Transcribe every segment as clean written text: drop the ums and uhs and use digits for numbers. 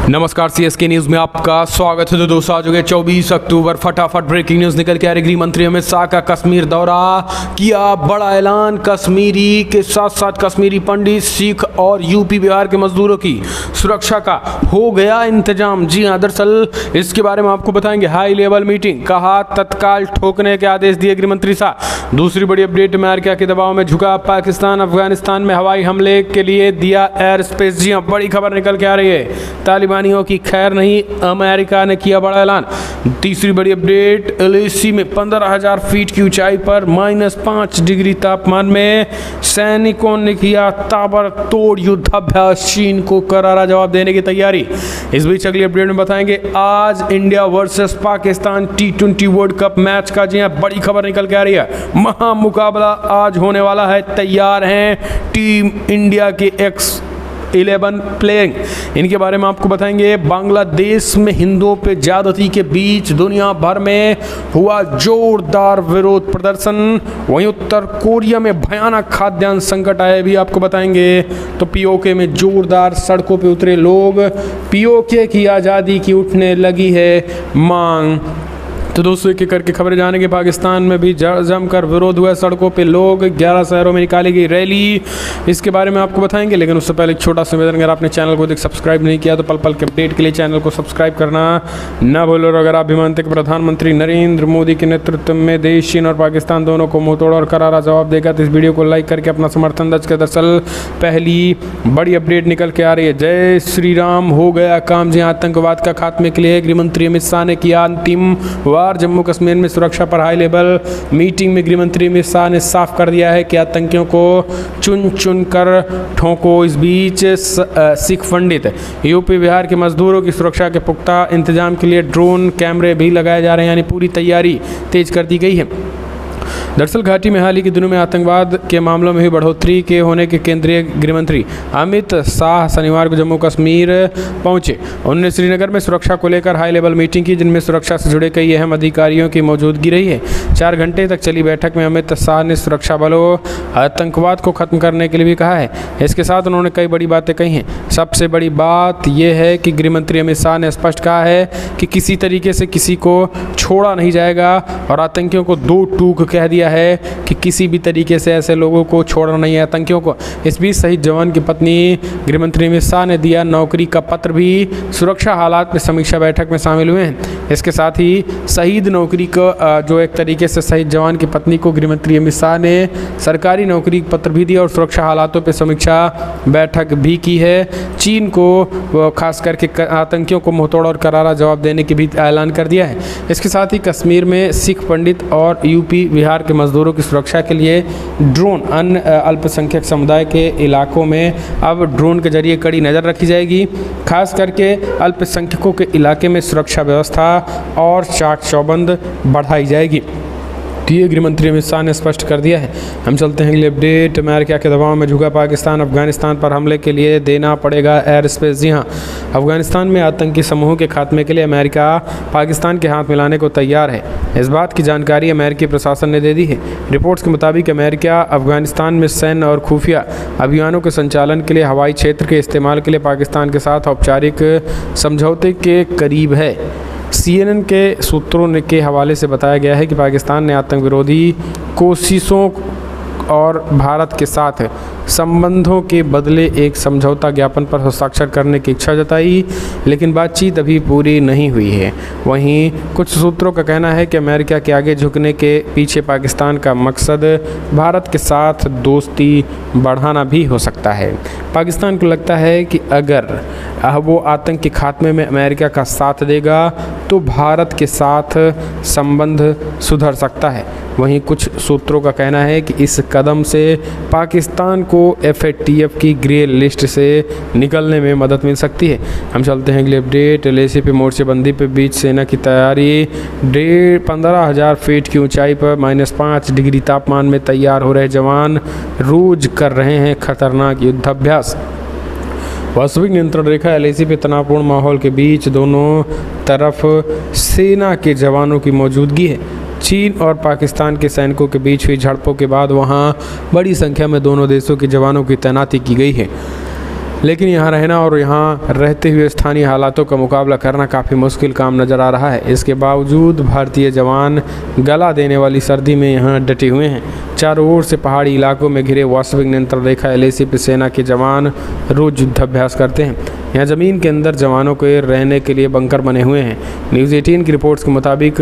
नमस्कार, CSK news में आपका स्वागत है। तो दोस्तों, आज हो गया 24 अक्टूबर। फटाफट ब्रेकिंग न्यूज निकल के आ रही। गृह मंत्री अमित शाह का कश्मीर दौरा, किया बड़ा ऐलान। कश्मीरी के साथ साथ कश्मीरी पंडित, सिख और यूपी बिहार के मजदूरों की सुरक्षा का हो गया इंतजाम। जी हाँ, दरअसल इसके बारे में आपको बताएंगे। हाई लेवल मीटिंग, कहा तत्काल ठोकने के आदेश दिए गृह मंत्री शाह। दूसरी बड़ी अपडेट, अमेरिका के दबाव में झुका पाकिस्तान, अफगानिस्तान में हवाई हमले के लिए दिया एयर स्पेस। जी हाँ, बड़ी खबर निकल के आ रही है। तालिबानियों की खैर नहीं, अमेरिका ने किया बड़ा ऐलान। तीसरी बड़ी अपडेट, एलएसी में 15,000 फीट की ऊंचाई पर -5 डिग्री तापमान में सैनिकों ने किया ताबड़तोड़ युद्धाभ्यास। चीन को करारा जवाब देने की तैयारी। इस बीच अगली अपडेट में बताएंगे आज India versus Pakistan T20 world cup match का जी बड़ी खबर निकल के आ रही है। महामुकाबला आज होने वाला है। तैयार हैं टीम इंडिया के X11 प्लेइंग। इनके बारे में आपको बताएंगे। बांग्लादेश में हिंदुओं पे ज्यादती के बीच दुनिया भर में हुआ जोरदार विरोध प्रदर्शन। वहीं उत्तर कोरिया में भयानक खाद्यान्न संकट आए, भी आपको बताएंगे। तो पीओके में जोरदार सड़कों पे उतरे लोग, पीओके की आज़ादी की उठने लगी है मांग। तो दोस्तों, एक एक करके खबरें जानेंगे। पाकिस्तान में भी जमकर विरोध हुआ, सड़कों पे लोग, 11 शहरों में निकाली गई रैली। इसके बारे में आपको बताएंगे, लेकिन उससे पहले एक छोटा सा निवेदन, अगर आपने चैनल को सब्सक्राइब नहीं किया तो पल पल के अपडेट के लिए चैनल को सब्सक्राइब करना ना भूलो। और अगर आप भी मानते कि प्रधानमंत्री नरेंद्र मोदी के नेतृत्व में देश, चीन और पाकिस्तान दोनों को मुंहतोड़ और करारा जवाब देगा, तो इस वीडियो को लाइक करके अपना समर्थन दर्ज कर। दरअसल पहली बड़ी अपडेट निकल के आ रही है। जय श्री राम, हो गया काम। जी, आतंकवाद का खात्मे के लिए गृह मंत्री अमित शाह ने किया अंतिम वार। जम्मू कश्मीर में सुरक्षा पर हाई लेवल मीटिंग में गृह मंत्री अमित शाह ने साफ कर दिया है कि आतंकियों को चुन चुन कर ठोको। इस बीच सिख पंडित, यूपी बिहार के मजदूरों की सुरक्षा के पुख्ता इंतजाम के लिए ड्रोन कैमरे भी लगाए जा रहे हैं, यानी पूरी तैयारी तेज कर दी गई है। दरअसल घाटी में हाल ही के दिनों में आतंकवाद के मामलों में हुई बढ़ोतरी के होने के केंद्रीय गृह मंत्री अमित शाह शनिवार को जम्मू कश्मीर पहुंचे। उन्होंने श्रीनगर में सुरक्षा को लेकर हाई लेवल मीटिंग की, जिनमें सुरक्षा से जुड़े कई अहम अधिकारियों की मौजूदगी रही है। 4 घंटे तक चली बैठक में अमित शाह ने सुरक्षा बलों, आतंकवाद को खत्म करने के लिए भी कहा है। इसके साथ उन्होंने कई बड़ी बातें कही हैं। सबसे बड़ी बात यह है कि गृह मंत्री अमित शाह ने स्पष्ट कहा है कि किसी तरीके से किसी को छोड़ा नहीं जाएगा, और आतंकियों को 2 टूक कह दिया है कि किसी भी तरीके से ऐसे लोगों को छोड़ना नहीं है, आतंकियों को। इस बीच शहीद जवान की पत्नी गृह मंत्री अमित शाह ने दिया नौकरी का पत्र भी सुरक्षा हालात में समीक्षा बैठक में शामिल हुए हैं। इसके साथ ही शहीद नौकरी को जो एक तरीके से शहीद जवान की पत्नी को गृह मंत्री अमित शाह ने सरकारी नौकरी पत्र भी दिया और सुरक्षा हालातों पर समीक्षा बैठक भी की है। चीन को खास करके आतंकियों को मुंहतोड़ और करारा जवाब देने की भी ऐलान कर दिया है। इसके साथ ही कश्मीर में सिख पंडित और यूपी बिहार के मजदूरों की सुरक्षा के लिए ड्रोन, अन्य अल्पसंख्यक समुदाय के इलाकों में अब ड्रोन के जरिए कड़ी नज़र रखी जाएगी। खास करके अल्पसंख्यकों के इलाके में सुरक्षा व्यवस्था और चाक चौबंद बढ़ाई जाएगी। तो ये गृह मंत्री अमित शाह ने स्पष्ट कर दिया है। हम चलते हैं अगले अपडेट। अमेरिका के दबाव में झुका पाकिस्तान, अफगानिस्तान पर हमले के लिए देना पड़ेगा एयर स्पेस। जी हाँ, अफगानिस्तान में आतंकी समूहों के खात्मे के लिए अमेरिका पाकिस्तान के हाथ मिलाने को तैयार है। इस बात की जानकारी अमेरिकी प्रशासन ने दे दी है। रिपोर्ट्स के मुताबिक अमेरिका अफगानिस्तान में सैन्य और खुफिया अभियानों के संचालन के लिए हवाई क्षेत्र के इस्तेमाल के लिए पाकिस्तान के साथ औपचारिक समझौते के करीब है। CNN के सूत्रों के हवाले से बताया गया है कि पाकिस्तान ने आतंक विरोधी कोशिशों और भारत के साथ संबंधों के बदले एक समझौता ज्ञापन पर हस्ताक्षर करने की इच्छा जताई, लेकिन बातचीत अभी पूरी नहीं हुई है। वहीं कुछ सूत्रों का कहना है कि अमेरिका के आगे झुकने के पीछे पाकिस्तान का मकसद भारत के साथ दोस्ती बढ़ाना भी हो सकता है। पाकिस्तान को लगता है कि अगर वो आतंक के खात्मे में अमेरिका का साथ देगा तो भारत के साथ संबंध सुधर सकता है। वहीं कुछ सूत्रों का कहना है कि इस कदम से पाकिस्तान को FATF की ग्रे लिस्ट से निकलने में मदद मिल सकती है। हम चलते हैं अगले अपडेट। एलएसी पे मोर्चेबंदी पे बीच सेना की तैयारी। 15,000 फीट की ऊंचाई पर -5 डिग्री तापमान में तैयार हो रहे जवान रोज कर रहे हैं खतरनाक युद्धाभ्यास। वास्तविक नियंत्रण रेखा एलएसी पे तनावपूर्ण माहौल के बीच दोनों तरफ सेना के जवानों की मौजूदगी है। चीन और पाकिस्तान के सैनिकों के बीच हुई झड़पों के बाद वहां बड़ी संख्या में दोनों देशों के जवानों की तैनाती की गई है। लेकिन यहाँ रहना और यहाँ रहते हुए स्थानीय हालातों का मुकाबला करना काफ़ी मुश्किल काम नज़र आ रहा है। इसके बावजूद भारतीय जवान गला देने वाली सर्दी में यहाँ डटे हुए हैं। चारों ओर से पहाड़ी इलाकों में घिरे वास्तविक नियंत्रण रेखा LAC पे सेना के जवान रोज युद्धाभ्यास करते हैं। यहाँ ज़मीन के अंदर जवानों के रहने के लिए बंकर बने हुए हैं। न्यूज़ 18 की रिपोर्ट्स के मुताबिक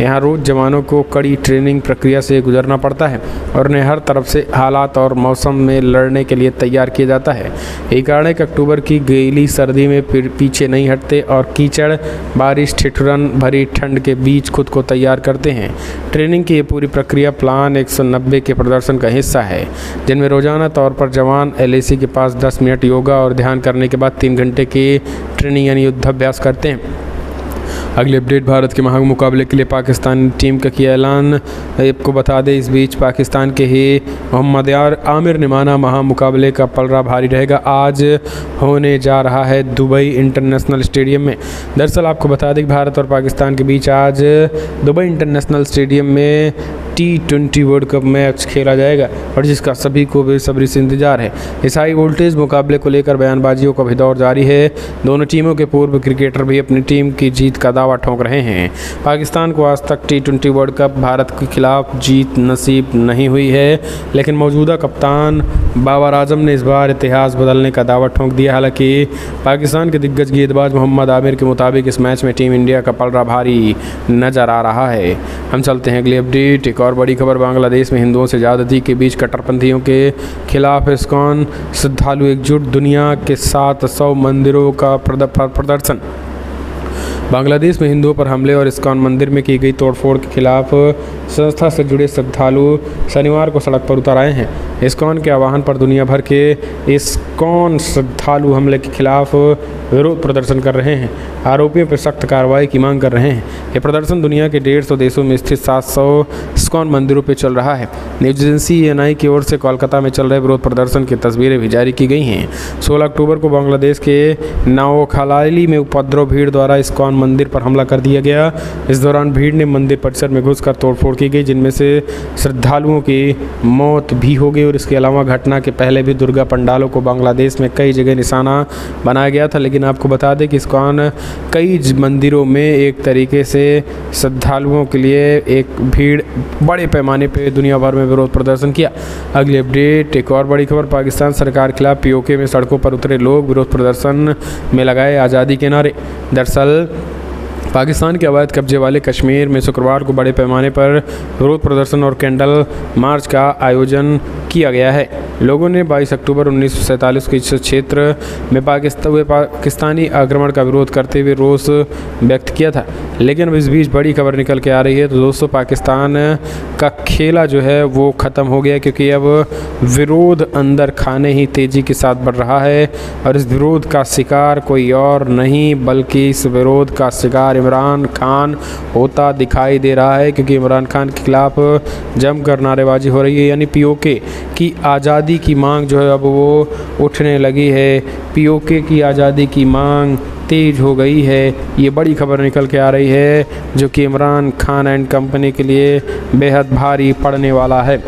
यहाँ रोज़ जवानों को कड़ी ट्रेनिंग प्रक्रिया से गुजरना पड़ता है और उन्हें हर तरफ से हालात और मौसम में लड़ने के लिए तैयार किया जाता है। यही कारण है कि अक्टूबर की गीली सर्दी में पीछे नहीं हटते और कीचड़, बारिश, ठिठुरन भरी ठंड के बीच खुद को तैयार करते हैं। ट्रेनिंग की ये पूरी प्रक्रिया प्लान 190 के प्रदर्शन का हिस्सा है, जिनमें रोज़ाना तौर पर जवान LAC के पास 10 मिनट योगा और ध्यान करने के बाद 3 घंटे की ट्रेनिंग यानी युद्धाभ्यास करते हैं। अगले अपडेट, भारत के महामुकाबले के लिए पाकिस्तान टीम का किया ऐलान। आपको बता दें, इस बीच पाकिस्तान के ही मोहम्मद आमिर ने माना महामुकाबले का पलड़ा भारी रहेगा। आज होने जा रहा है दुबई इंटरनेशनल स्टेडियम में। दरअसल आपको बता दें कि भारत और पाकिस्तान के बीच आज दुबई इंटरनेशनल स्टेडियम में T20 वर्ल्ड कप मैच खेला जाएगा और जिसका सभी को बेसब्री से इंतजार है। इस हाई वोल्टेज मुकाबले को लेकर बयानबाजियों का भी दौर जारी है। दोनों टीमों के पूर्व क्रिकेटर भी अपनी टीम की जीत का दावा ठोंक रहे हैं। पाकिस्तान को आज तक T20 वर्ल्ड कप भारत के खिलाफ जीत नसीब नहीं हुई है, लेकिन मौजूदा कप्तान बाबर आजम ने इस बार इतिहास बदलने का दावा ठोंक दिया। हालांकि पाकिस्तान के दिग्गज गेंदबाज मोहम्मद आमिर के मुताबिक इस मैच में टीम इंडिया का पलड़ा भारी नजर आ रहा है। हम चलते हैं अगली अपडेट। एक और बड़ी खबर, बांग्लादेश में हिंदुओं से ज़्यादती के बीच कट्टरपंथियों के खिलाफ इस्कॉन श्रद्धालु एकजुट, दुनिया के 700 मंदिरों का प्रदर्शन। बांग्लादेश में हिंदुओं पर हमले और इस्कॉन मंदिर में की गई तोड़फोड़ के खिलाफ संस्था से जुड़े श्रद्धालु शनिवार को सड़क पर उतर आए हैं। इस्कॉन के आह्वान पर दुनिया भर के इस्कॉन श्रद्धालु हमले के खिलाफ विरोध प्रदर्शन कर रहे हैं, आरोपियों पर सख्त कार्रवाई की मांग कर रहे हैं। ये प्रदर्शन दुनिया के 150 देशों में स्थित 700 इस्कॉन मंदिरों पर चल रहा है। न्यूज एजेंसी ENI की ओर से कोलकाता में चल रहे विरोध प्रदर्शन की तस्वीरें भी जारी की गई हैं। 16 अक्टूबर को बांग्लादेश के नाओखालाली में उपद्रव भीड़ द्वारा इस्कॉन मंदिर पर हमला कर दिया गया। इस दौरान भीड़ ने मंदिर परिसर में घुसकर तोड़फोड़ की गई, जिनमें से श्रद्धालुओं की मौत भी हो गई। और इसके अलावा घटना के पहले भी दुर्गा पंडालों को बांग्लादेश में कई जगह निशाना बनाया गया था। लेकिन आपको बता दें कि इस्कॉन कई मंदिरों में एक तरीके से श्रद्धालुओं के लिए एक भीड़ बड़े पैमाने पर दुनिया भर में विरोध प्रदर्शन किया। अगली अपडेट, एक और बड़ी खबर, पाकिस्तान सरकार के खिलाफ POK में सड़कों पर उतरे लोग, विरोध प्रदर्शन में लगाए आज़ादी के नारे। दरअसल पाकिस्तान के अवैध कब्जे वाले कश्मीर में शुक्रवार को बड़े पैमाने पर विरोध प्रदर्शन और कैंडल मार्च का आयोजन किया गया है। लोगों ने 22 अक्टूबर 1947 के इस क्षेत्र में पाकिस्तानी आक्रमण का विरोध करते हुए रोष व्यक्त किया था। लेकिन अब इस बीच बड़ी खबर निकल के आ रही है। तो दोस्तों, पाकिस्तान का खेला जो है वो ख़त्म हो गया, क्योंकि अब विरोध अंदर खाने ही तेज़ी के साथ बढ़ रहा है। और इस विरोध का शिकार कोई और नहीं बल्कि इस विरोध का शिकार इमरान खान होता दिखाई दे रहा है, क्योंकि इमरान खान के खिलाफ जमकर नारेबाजी हो रही है। यानी POK की आज़ादी की मांग जो है अब वो उठने लगी है। POK की आज़ादी की मांग तेज हो गई है। ये बड़ी खबर निकल के आ रही है, जो कि इमरान खान एंड कंपनी के लिए बेहद भारी पड़ने वाला है।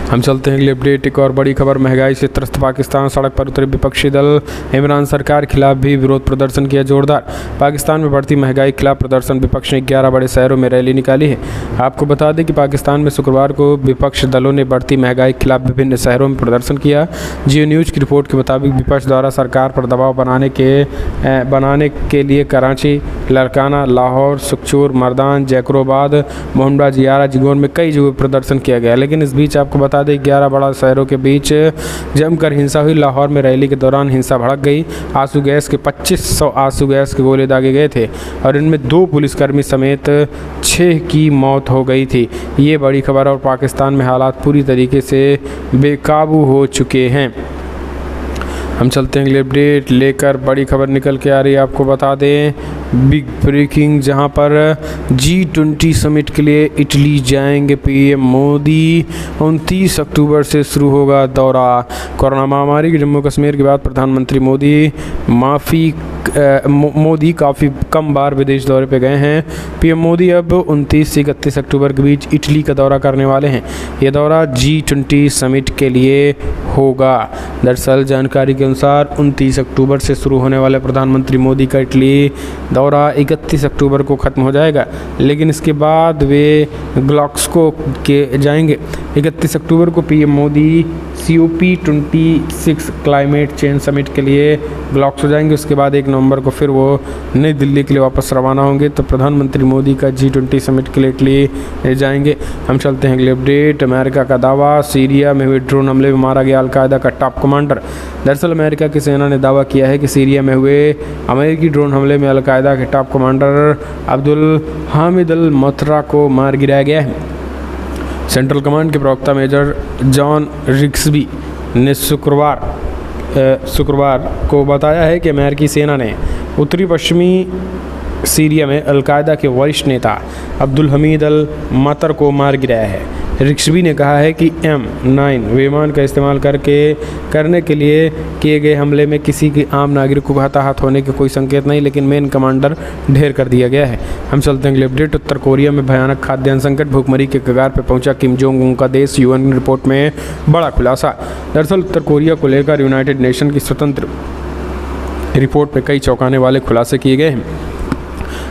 हम चलते हैं अगले अपडेट। एक और बड़ी खबर, महंगाई से त्रस्त पाकिस्तान, सड़क पर उतरे विपक्षी दल, इमरान सरकार के खिलाफ भी विरोध प्रदर्शन किया जोरदार। पाकिस्तान में बढ़ती महंगाई के खिलाफ प्रदर्शन, विपक्ष ने 11 बड़े शहरों में रैली निकाली है। आपको बता दें कि पाकिस्तान में शुक्रवार को विपक्ष दलों ने बढ़ती महंगाई के खिलाफ विभिन्न शहरों में प्रदर्शन किया। जियो न्यूज़ की रिपोर्ट के मुताबिक विपक्ष द्वारा सरकार पर दबाव बनाने के लिए कराची, लाड़काना, लाहौर, सुखचूर, मर्दान, जैकरोबाद, मोहम्मदा जियारा, जिगोन में कई जगह प्रदर्शन किया गया। लेकिन इस बीच आपको बता दें 11 बड़ा शहरों के बीच जमकर हिंसा हुई। लाहौर में रैली के दौरान हिंसा भड़क गई। आंसू गैस के 2500 आंसू गैस के गोले दागे गए थे और इनमें 2 पुलिसकर्मी समेत 6 की मौत हो गई थी। ये बड़ी खबर। और पाकिस्तान में हालात पूरी तरीके से बेकाबू हो चुके हैं। हम चलते हैं अगले अपडेट लेकर। बड़ी खबर निकल के आ रही है। आपको बता दें बिग ब्रेकिंग, जहां पर G20 समिट के लिए इटली जाएंगे पीएम मोदी। 29 अक्टूबर से शुरू होगा दौरा। कोरोना महामारी के जम्मू कश्मीर के बाद प्रधानमंत्री मोदी काफ़ी कम बार विदेश दौरे पे गए हैं। पीएम मोदी अब 29 से 31 अक्टूबर के बीच इटली का दौरा करने वाले हैं। यह दौरा G20 समिट के लिए होगा। दरअसल जानकारी के अनुसार 29 अक्टूबर से शुरू होने वाले प्रधानमंत्री मोदी का इटली दौरा 31 अक्टूबर को ख़त्म हो जाएगा, लेकिन इसके बाद वे ग्लास्गो के जाएंगे। 31 अक्टूबर को PM Modi COP26 climate change summit के लिए ग्लास्गो जाएंगे। उसके बाद 1 नवंबर को फिर वो नई दिल्ली के लिए वापस रवाना होंगे। तो प्रधानमंत्री मोदी का G20 समिट के लिए इटली जाएंगे। हम चलते हैं अगले अपडेट। अमेरिका का दावा, सीरिया में हुए ड्रोन हमले में मारा गया अलकायदा का टॉप कमांडर। दरअसल अमेरिका की सेना ने दावा किया है कि सीरिया में हुए अमेरिकी ड्रोन हमले में अलकायदा के टॉप कमांडर अब्दुल हामिद अल मतरा को मार गिराया गया है। सेंट्रल कमांड के प्रवक्ता मेजर जॉन रिक्सबी ने शुक्रवार को बताया है कि अमेरिकी सेना ने उत्तरी पश्चिमी सीरिया में अलकायदा के वरिष्ठ नेता अब्दुल हमीद अल मतर को मार गिराया है। रिक्सबी ने कहा है कि M9 विमान का इस्तेमाल करने के लिए किए गए हमले में किसी के आम नागरिक को हताहत होने के कोई संकेत नहीं, लेकिन मेन कमांडर ढेर कर दिया गया है। हम चलते हैं अगले अपडेट। उत्तर कोरिया में भयानक खाद्यान्न संकट, भूखमरी के कगार पर पहुंचा किम जोंग उन का देश। UN रिपोर्ट में बड़ा खुलासा। दरअसल उत्तर कोरिया को लेकर यूनाइटेड नेशन की स्वतंत्र रिपोर्ट पर कई चौंकाने वाले खुलासे किए गए हैं।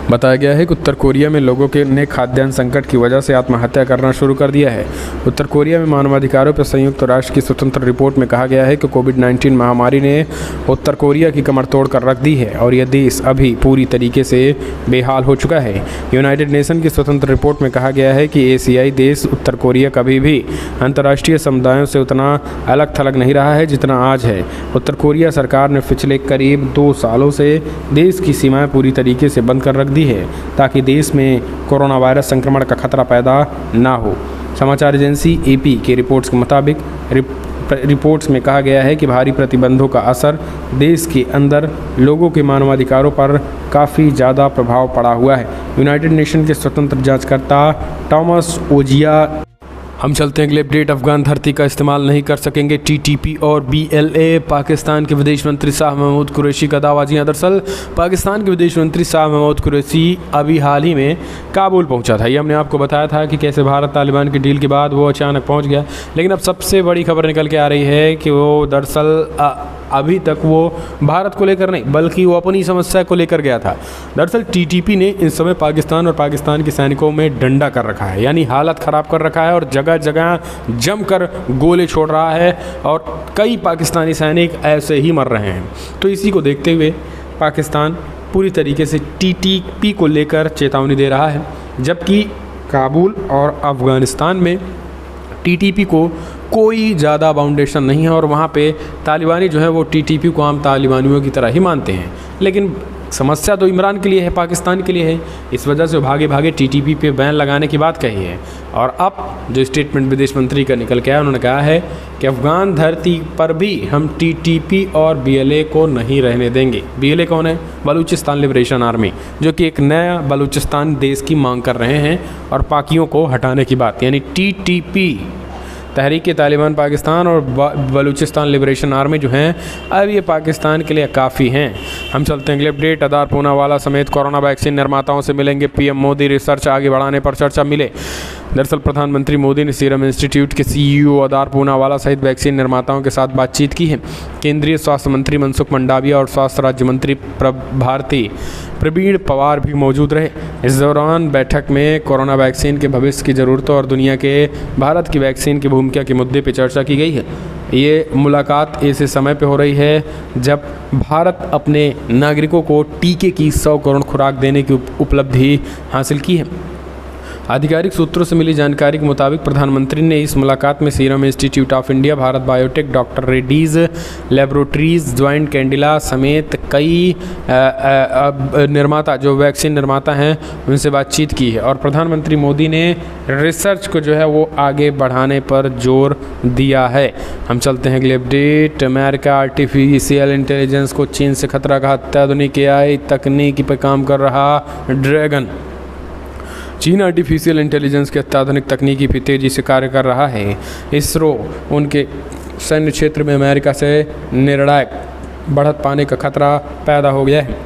बताया गया है कि उत्तर कोरिया में लोगों ने खाद्यान्न संकट की वजह से आत्महत्या करना शुरू कर दिया है। उत्तर कोरिया में मानवाधिकारों पर संयुक्त राष्ट्र की स्वतंत्र रिपोर्ट में कहा गया है कि कोविड-19 महामारी ने उत्तर कोरिया की कमर तोड़ कर रख दी है और यह देश अभी पूरी तरीके से बेहाल हो चुका है। यूनाइटेड नेशन की स्वतंत्र रिपोर्ट में कहा गया है कि एशियाई देश उत्तर कोरिया कभी भी अंतर्राष्ट्रीय समुदायों से उतना अलग थलग नहीं रहा है जितना आज है। उत्तर कोरिया सरकार ने पिछले करीब 2 सालों से देश की सीमाएं पूरी तरीके से बंद कर रख दी है ताकि देश में कोरोना वायरस संक्रमण का खतरा पैदा ना हो। समाचार एजेंसी AP के रिपोर्ट्स के मुताबिक रिपोर्ट्स में कहा गया है कि भारी प्रतिबंधों का असर देश के अंदर लोगों के मानवाधिकारों पर काफ़ी ज़्यादा प्रभाव पड़ा हुआ है। यूनाइटेड नेशन के स्वतंत्र जांचकर्ता टॉमस ओजिया। हम चलते हैं अगले अपडेट। अफगान धरती का इस्तेमाल नहीं कर सकेंगे TTP और BLA, पाकिस्तान के विदेश मंत्री शाह महमूद कुरैशी का दावा। जी हाँ, दरअसल पाकिस्तान के विदेश मंत्री शाह महमूद कुरैशी अभी हाल ही में काबुल पहुंचा था। ये हमने आपको बताया था कि कैसे भारत तालिबान की डील के बाद वो अचानक पहुंच गया, लेकिन अब सबसे बड़ी खबर निकल के आ रही है कि वो दरअसल अभी तक वो भारत को लेकर नहीं बल्कि वो अपनी समस्या को लेकर गया था। दरअसल TTP ने इस समय पाकिस्तान और पाकिस्तान के सैनिकों में डंडा कर रखा है, यानी हालत ख़राब कर रखा है और जगह जगह जमकर गोले छोड़ रहा है और कई पाकिस्तानी सैनिक ऐसे ही मर रहे हैं। तो इसी को देखते हुए पाकिस्तान पूरी तरीके से TTP को लेकर चेतावनी दे रहा है, जबकि काबुल और अफ़गानिस्तान में TTP को कोई ज़्यादा बाउंडेशन नहीं है और वहाँ पे तालिबानी जो है वो TTP को आम तालिबानियों की तरह ही मानते हैं। लेकिन समस्या तो इमरान के लिए है, पाकिस्तान के लिए है। इस वजह से भागे भागे TTP पे बैन लगाने की बात कही है। और अब जो स्टेटमेंट विदेश मंत्री का निकल के आया, उन्होंने कहा है कि अफ़गान धरती पर भी हम TTP और BLA को नहीं रहने देंगे। BLA कौन है? बलूचिस्तान लिबरेशन आर्मी, जो कि एक नया बलूचिस्तान देश की मांग कर रहे हैं और पाकियों को हटाने की बात, यानी TTP तहरीक तालिबान पाकिस्तान और बलूचिस्तान लिबरेशन आर्मी जो हैं अब ये पाकिस्तान के लिए काफ़ी हैं। हम चलते हैं अगले अपडेट। आधार पूनावाला समेत कोरोना वैक्सीन निर्माताओं से मिलेंगे PM मोदी, रिसर्च आगे बढ़ाने पर चर्चा मिले। दरअसल प्रधानमंत्री मोदी ने सीरम इंस्टीट्यूट के CEO आधार पूनावाला सहित वैक्सीन निर्माताओं के साथ बातचीत की है। केंद्रीय स्वास्थ्य मंत्री मनसुख मंडाविया और स्वास्थ्य राज्य मंत्री भारती प्रवीण पवार भी मौजूद रहे। इस दौरान बैठक में कोरोना वैक्सीन के भविष्य की ज़रूरतों और दुनिया के भारत की वैक्सीन की भूमिका के मुद्दे पर चर्चा की गई है। ये मुलाकात ऐसे समय पर हो रही है जब भारत अपने नागरिकों को टीके की 100 करोड़ खुराक देने की उपलब्धि हासिल की है। आधिकारिक सूत्रों से मिली जानकारी के मुताबिक प्रधानमंत्री ने इस मुलाकात में serum institute of India, Bharat biotech, doctor Reddy's laboratories, ज्वाइंट कैंडिला समेत कई निर्माता जो वैक्सीन निर्माता हैं उनसे बातचीत की है। और प्रधानमंत्री मोदी ने रिसर्च को जो है वो आगे बढ़ाने पर जोर दिया है। हम चलते हैं अगले अपडेट। अमेरिका आर्टिफिशियल इंटेलिजेंस को चीन से खतरा का अत्याधुनिक AI तकनीकी पर काम कर रहा ड्रैगन। चीन आर्टिफिशियल इंटेलिजेंस के अत्याधुनिक तकनीकी पर तेजी से कार्य कर रहा है। इसरो उनके सैन्य क्षेत्र में अमेरिका से निर्णायक बढ़त पाने का खतरा पैदा हो गया है।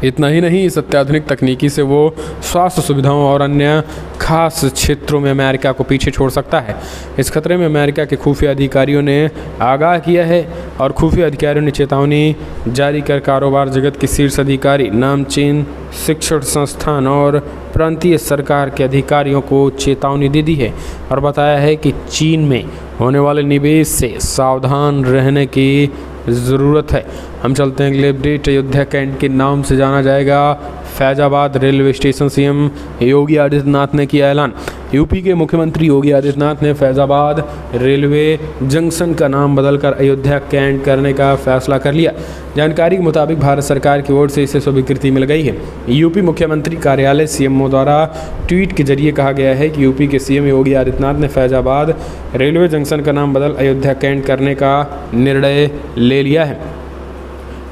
इतना ही नहीं, इस अत्याधुनिक तकनीकी से वो स्वास्थ्य सुविधाओं और अन्य खास क्षेत्रों में अमेरिका को पीछे छोड़ सकता है। इस खतरे में अमेरिका के खुफिया अधिकारियों ने आगाह किया है और खुफिया अधिकारियों ने चेतावनी जारी कर कारोबार जगत के शीर्ष अधिकारी, नामचीन शिक्षण संस्थान और प्रांतीय सरकार के अधिकारियों को चेतावनी दे दी है और बताया है कि चीन में होने वाले निवेश से सावधान रहने की ज़रूरत है। हम चलते हैं अगले अपडेट। अयोध्या कैंट के नाम से जाना जाएगा Faizabad railway station. CM Yogi Adityanath ने किया ऐलान। यूपी के मुख्यमंत्री योगी आदित्यनाथ ने फैजाबाद रेलवे जंक्शन का नाम बदलकर अयोध्या कैंट करने का फैसला कर लिया। जानकारी के मुताबिक भारत सरकार की ओर से इसे स्वीकृति मिल गई है। यूपी मुख्यमंत्री कार्यालय सीएमओ द्वारा ट्वीट के जरिए कहा गया है कि यूपी के सीएम योगी आदित्यनाथ ने फैजाबाद रेलवे जंक्शन का नाम बदल अयोध्या कैंट करने का निर्णय ले लिया है।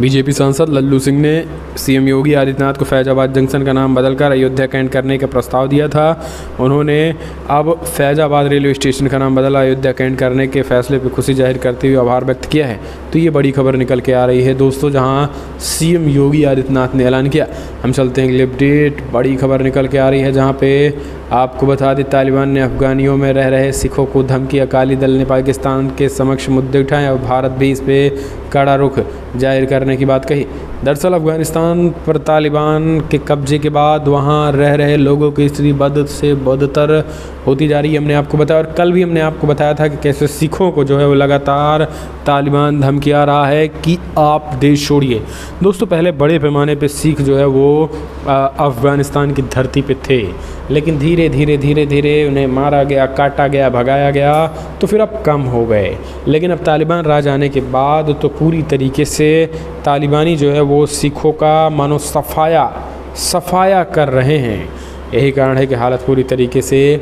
बीजेपी सांसद लल्लू सिंह ने सीएम योगी आदित्यनाथ को फैजाबाद जंक्शन का नाम बदलकर अयोध्या कैंट करने का प्रस्ताव दिया था। उन्होंने अब फैजाबाद रेलवे स्टेशन का नाम बदला अयोध्या कैंट करने के फैसले पर खुशी जाहिर करते हुए आभार व्यक्त किया है। तो ये बड़ी खबर निकल के आ रही है दोस्तों, जहां सीएम योगी आदित्यनाथ ने ऐलान किया। हम चलते हैं अगले अपडेट। बड़ी खबर निकल के आ रही है जहाँ पे आपको बता दें, तालिबान ने अफगानियों में रह रहे सिखों को धमकी। अकाली दल ने पाकिस्तान के समक्ष मुद्दे उठाए और भारत भी इस पर कड़ा रुख जाहिर करने की बात कही। दरअसल अफगानिस्तान पर तालिबान के कब्जे के बाद वहां रह रहे लोगों की स्थिति बद से बदतर होती जा रही है। हमने आपको बताया और कल भी हमने आपको बताया था कि कैसे सिखों को जो है वो लगातार तालिबान धमकिया रहा है कि आप देश छोड़िए। दोस्तों, पहले बड़े पैमाने पे सिख जो है वो अफ़गानिस्तान की धरती पे थे, लेकिन धीरे धीरे उन्हें मारा गया, काटा गया, भगाया गया, तो फिर अब कम हो गए। लेकिन अब तालिबान राज आने के बाद तो पूरी तरीके से तालिबानी जो है वो सिखों का मानो सफाया कर रहे हैं। यही कारण है कि हालत पूरी तरीके से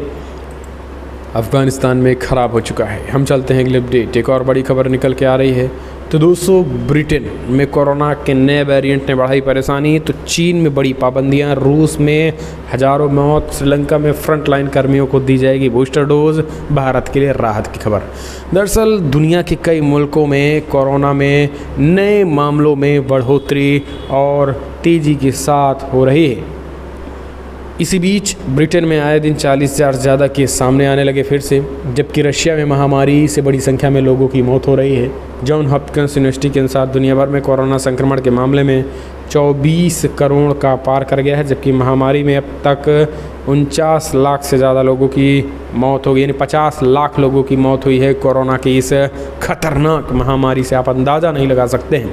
अफ़गानिस्तान में ख़राब हो चुका है। हम चलते हैं अगले अपडेट। एक और बड़ी खबर निकल के आ रही है। तो दोस्तों, ब्रिटेन में कोरोना के नए वेरिएंट ने बढ़ाई परेशानी। तो चीन में बड़ी पाबंदियां, रूस में हज़ारों मौत, श्रीलंका में फ्रंटलाइन कर्मियों को दी जाएगी बूस्टर डोज, भारत के लिए राहत की खबर। दरअसल दुनिया के कई मुल्कों में कोरोना में नए मामलों में बढ़ोतरी और तेज़ी के साथ हो रही है। इसी बीच ब्रिटेन में आए दिन 40,000 से ज़्यादा केस सामने आने लगे फिर से, जबकि रशिया में महामारी से बड़ी संख्या में लोगों की मौत हो रही है। जॉन हॉपकिंस यूनिवर्सिटी के अनुसार दुनिया भर में कोरोना संक्रमण के मामले में 24 करोड़ का पार कर गया है, जबकि महामारी में अब तक 49 लाख से ज़्यादा लोगों की मौत हो गई, यानी 50 लाख लोगों की मौत हुई है कोरोना की इस खतरनाक महामारी से। आप अंदाज़ा नहीं लगा सकते हैं।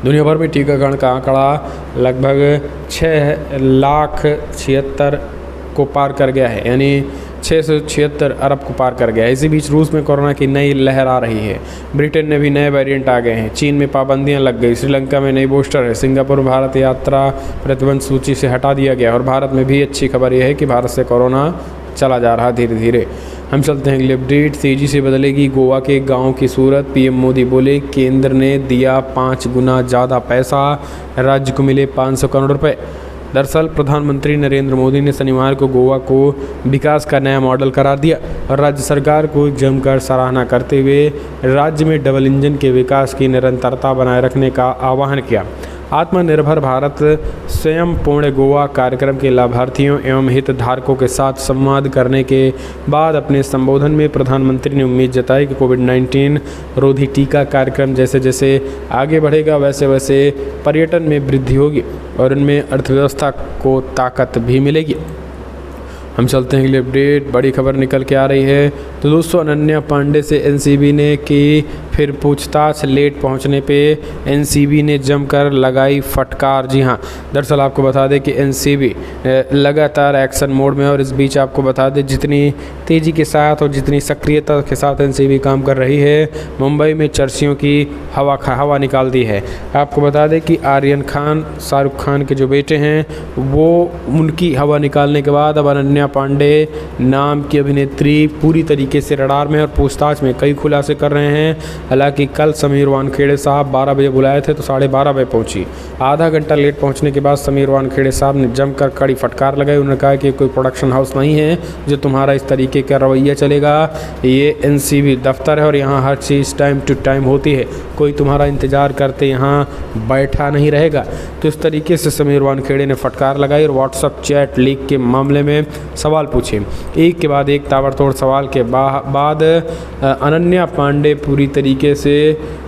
दुनिया भर में टीकाकरण का आंकड़ा लगभग 6,76,000 को पार कर गया है, यानी 676 अरब को पार कर गया है। इसी बीच रूस में कोरोना की नई लहर आ रही है। ब्रिटेन में भी नए वेरिएंट आ गए हैं। चीन में पाबंदियां लग गई। श्रीलंका में नई बूस्टर है। सिंगापुर भारत यात्रा प्रतिबंध सूची से हटा दिया गया। और भारत में भी अच्छी खबर यह है कि भारत से कोरोना चला जा रहा धीरे धीरे। हम चलते हैं अगले अपडेट। तेजी से बदलेगी गोवा के गांव की सूरत। पीएम मोदी बोले, केंद्र ने दिया 5 गुना ज़्यादा पैसा, राज्य को मिले 500 करोड़ रुपए। दरअसल प्रधानमंत्री नरेंद्र मोदी ने शनिवार को गोवा को विकास का नया मॉडल करार दिया और राज्य सरकार को जमकर सराहना करते हुए राज्य में डबल इंजन के विकास की निरंतरता बनाए रखने का आह्वान किया। आत्मनिर्भर भारत स्वयं पूर्ण गोवा कार्यक्रम के लाभार्थियों एवं हितधारकों के साथ संवाद करने के बाद अपने संबोधन में प्रधानमंत्री ने उम्मीद जताई कि कोविड-19 रोधी टीका कार्यक्रम जैसे जैसे आगे बढ़ेगा वैसे वैसे पर्यटन में वृद्धि होगी और इनमें अर्थव्यवस्था को ताकत भी मिलेगी। हम चलते हैं अगले अपडेट। बड़ी खबर निकल के आ रही है। तो दोस्तों अनन्या पांडे से एनसीबी ने की फिर पूछताछ, लेट पहुंचने पे एनसीबी ने जमकर लगाई फटकार। जी हां, दरअसल आपको बता दें कि एनसीबी लगातार एक्शन मोड में है और इस बीच आपको बता दें जितनी तेज़ी के साथ और जितनी सक्रियता के साथ एनसीबी काम कर रही है, मुंबई में चर्चियों की हवा निकाल दी है। आपको बता दें कि आर्यन खान, शाहरुख खान के जो बेटे हैं, वो उनकी हवा निकालने के बाद अब अनन्या पांडे नाम की अभिनेत्री पूरी तरीके से रडार में और पूछताछ में कई खुलासे कर रहे हैं। हालांकि कल समीर वानखेड़े साहब 12 बजे बुलाए थे तो 12:30 बजे पहुंची। आधा घंटा लेट पहुंचने के बाद समीर वानखेड़े साहब ने जमकर कड़ी फटकार लगाई। उन्होंने कहा कि कोई प्रोडक्शन हाउस नहीं है जो तुम्हारा इस तरीके का रवैया चलेगा, ये एनसीबी दफ्तर है और यहाँ हर चीज़ टाइम टू टाइम होती है, कोई तुम्हारा इंतज़ार करते यहाँ बैठा नहीं रहेगा। तो इस तरीके से समीर वानखेड़े ने फटकार लगाई और व्हाट्सएप चैट लीक के मामले में सवाल पूछे। एक के बाद एक ताबड़तोड़ सवाल के बाद अनन्या पांडे पूरी तरीके से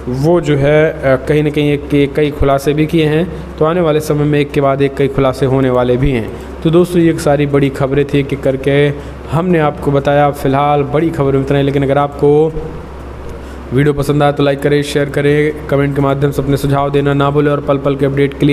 वो जो है कहीं ना कहीं कई खुलासे भी किए हैं। तो आने वाले समय में एक के बाद एक कई खुलासे होने वाले भी हैं। तो दोस्तों ये सारी बड़ी खबरें थी कि करके हमने आपको बताया। फ़िलहाल बड़ी खबर में इतना ही, लेकिन अगर आपको वीडियो पसंद आए तो लाइक करें, शेयर करें, कमेंट के माध्यम से अपने सुझाव देना ना भूलें और पल पल के अपडेट के लिए